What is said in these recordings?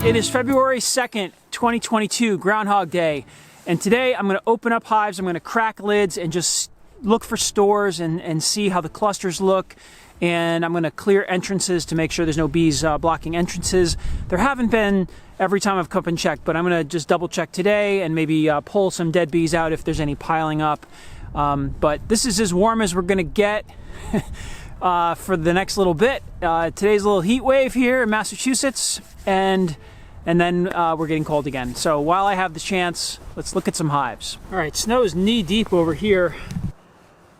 It is February 2nd, 2022, Groundhog Day, and today I'm going to open up hives, I'm going to crack lids and just look for stores and see how the clusters look, and I'm going to clear entrances to make sure there's no bees blocking entrances. There haven't been every time I've come up and checked, but I'm going to just double check today and maybe pull some dead bees out if there's any piling up. But this is as warm as we're going to get for the next little bit. Today's a little heat wave here in Massachusetts, and then we're getting cold again. So while I have the chance, let's look at some hives. All right, snow is knee deep over here.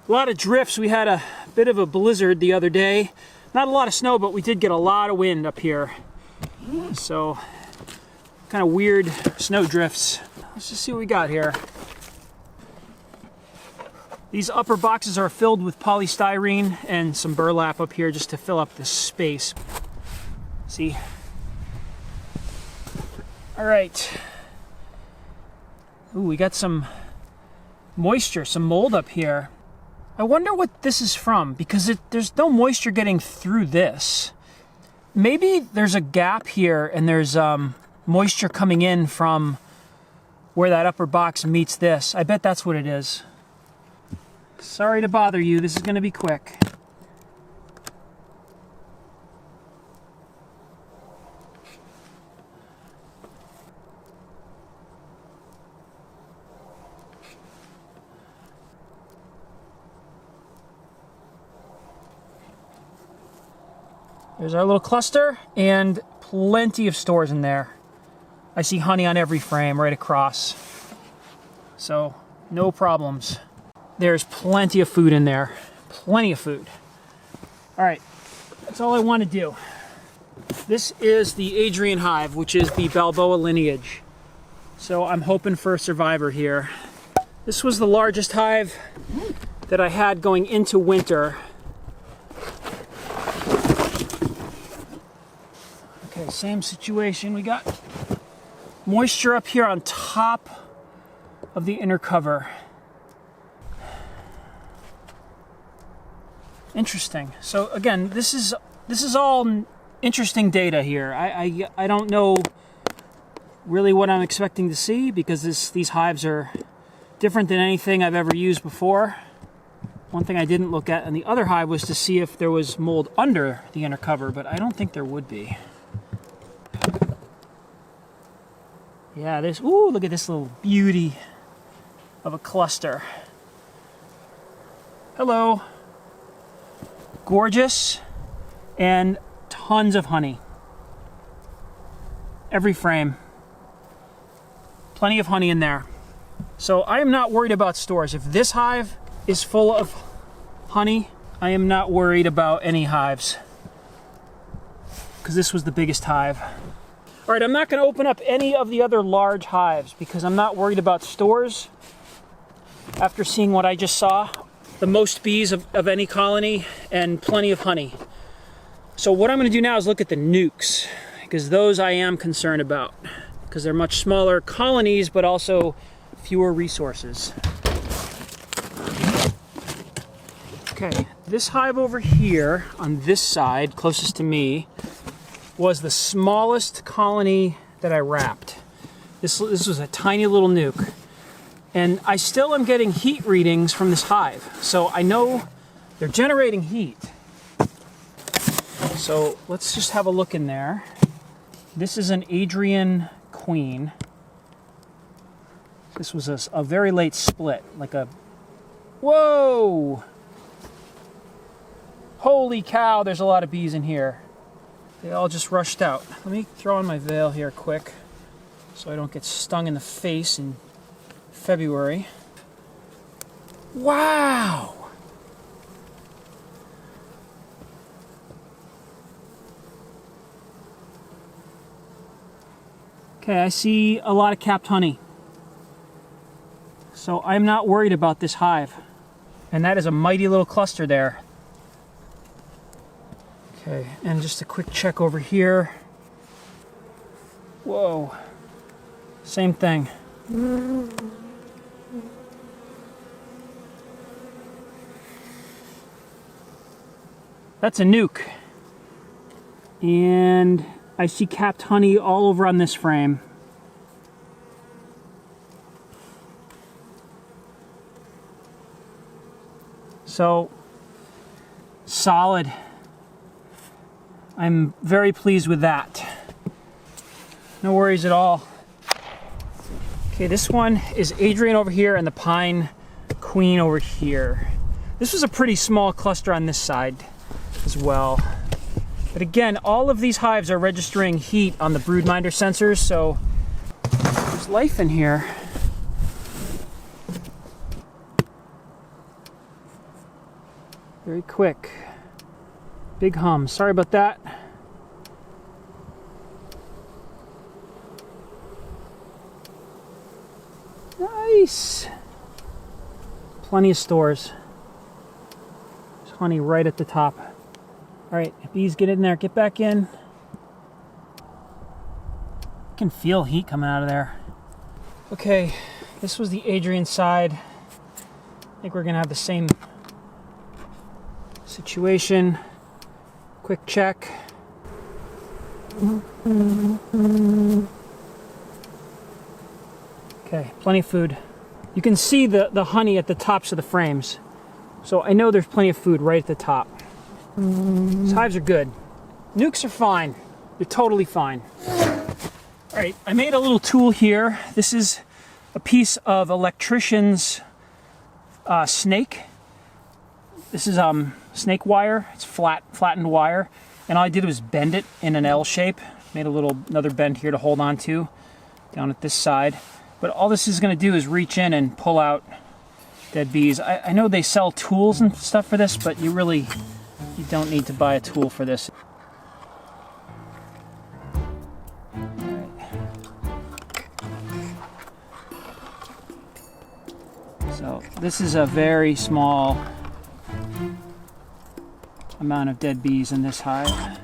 A lot of drifts. We had a bit of a blizzard the other day. Not a lot of snow, but we did get a lot of wind up here. So kind of weird snow drifts. Let's just see what we got here. These upper boxes are filled with polystyrene and some burlap up here just to fill up the space. See? All right. Ooh, we got some moisture, some mold up here. I wonder what this is from, because there's no moisture getting through this. Maybe there's a gap here and there's moisture coming in from where that upper box meets this. I bet that's what it is. Sorry to bother you, this is going to be quick. There's our little cluster and plenty of stores in there. I see honey on every frame right across. So no problems. There's plenty of food in there. Plenty of food. All right, that's all I want to do. This is the Adrian hive, which is the Balboa lineage. So I'm hoping for a survivor here. This was the largest hive that I had going into winter. Okay, same situation. We got moisture up here on top of the inner cover. Interesting. So again, this is all interesting data here. I don't know really what I'm expecting to see, because these hives are different than anything I've ever used before. One thing I didn't look at in the other hive was to see if there was mold under the inner cover, but I don't think there would be. Yeah, ooh, look at this little beauty of a cluster. Hello. Gorgeous, and tons of honey. Every frame. Plenty of honey in there. So I am not worried about stores. If this hive is full of honey, I am not worried about any hives, because this was the biggest hive. All right, I'm not going to open up any of the other large hives because I'm not worried about stores after seeing what I just saw. The most bees of any colony and plenty of honey. So what I'm going to do now is look at the nucs, because those I am concerned about, because they're much smaller colonies but also fewer resources. Okay, this hive over here on this side, closest to me, was the smallest colony that I wrapped. This was a tiny little nuc. And I still am getting heat readings from this hive. So I know they're generating heat. So let's just have a look in there. This is an Adrian queen. This was a very late split, like a, whoa! Holy cow, there's a lot of bees in here. They all just rushed out. Let me throw on my veil here quick so I don't get stung in the face in February. Wow! Okay, I see a lot of capped honey. So I'm not worried about this hive. And that is a mighty little cluster there. Okay, and just a quick check over here. Whoa. Same thing. That's a nuc. And I see capped honey all over on this frame. So, solid. I'm very pleased with that. No worries at all. Okay, this one is Adrian over here and the pine queen over here. This was a pretty small cluster on this side as well. But again, all of these hives are registering heat on the broodminder sensors, so there's life in here. Very quick. Big hum. Sorry about that. Nice. Plenty of stores. There's honey right at the top. All right, bees, get in there. Get back in. I can feel heat coming out of there. Okay, this was the Adrian side. I think we're gonna have the same situation. Quick check. Okay, plenty of food. You can see the honey at the tops of the frames. So I know there's plenty of food right at the top. These hives are good. Nucs are fine. They're totally fine. All right, I made a little tool here. This is a piece of electrician's snake. This is snake wire. It's flattened wire. And all I did was bend it in an L shape. Made another bend here to hold on to down at this side. But all this is going to do is reach in and pull out dead bees. I know they sell tools and stuff for this, but you don't need to buy a tool for this. So this is a very small amount of dead bees in this hive.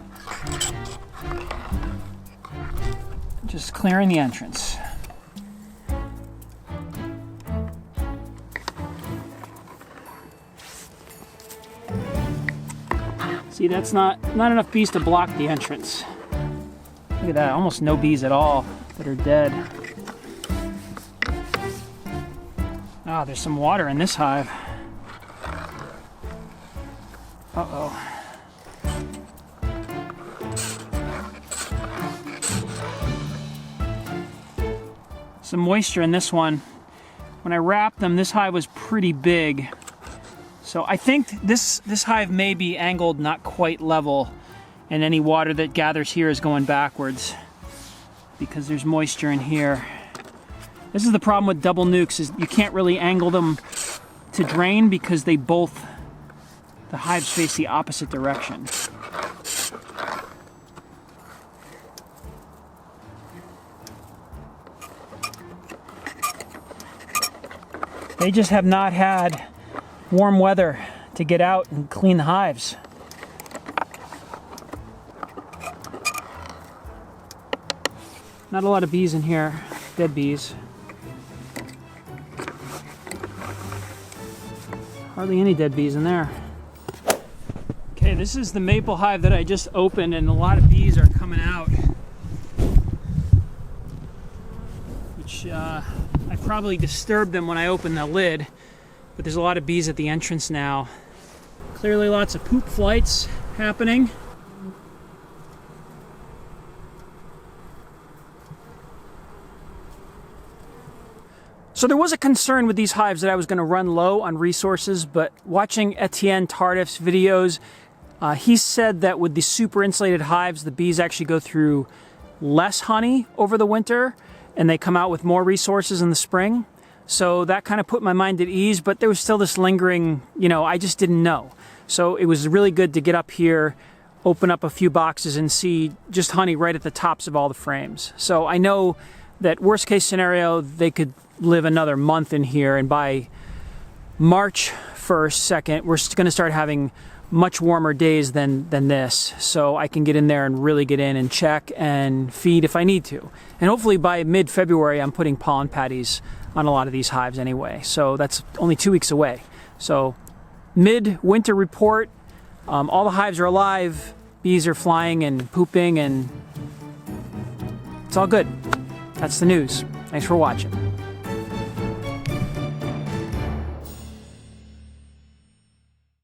Just clearing the entrance. See, that's not enough bees to block the entrance. Look at that, almost no bees at all that are dead. Ah, there's some water in this hive. Uh-oh. Some moisture in this one. When I wrapped them, this hive was pretty big. So I think this hive may be angled not quite level, and any water that gathers here is going backwards because there's moisture in here. This is the problem with double nucs, is you can't really angle them to drain because the hives face the opposite direction. They just have not had warm weather to get out and clean the hives. Not a lot of bees in here, dead bees. Hardly any dead bees in there. Okay, this is the maple hive that I just opened, and a lot of bees are coming out. Which I probably disturbed them when I opened the lid. But there's a lot of bees at the entrance now. Clearly lots of poop flights happening. So there was a concern with these hives that I was going to run low on resources, but watching Etienne Tardif's videos, he said that with the super insulated hives, the bees actually go through less honey over the winter, and they come out with more resources in the spring. So that kind of put my mind at ease, but there was still this lingering, I just didn't know. So it was really good to get up here, open up a few boxes and see just honey right at the tops of all the frames. So I know that worst case scenario, they could live another month in here, and by March 1st, 2nd, we're going to start having much warmer days than this, so I can get in there and really get in and check and feed if I need to. And hopefully by mid-February, I'm putting pollen patties on a lot of these hives anyway, so that's only 2 weeks away. So mid-winter report, all the hives are alive, bees are flying and pooping, and it's all good. That's the news. Thanks for watching.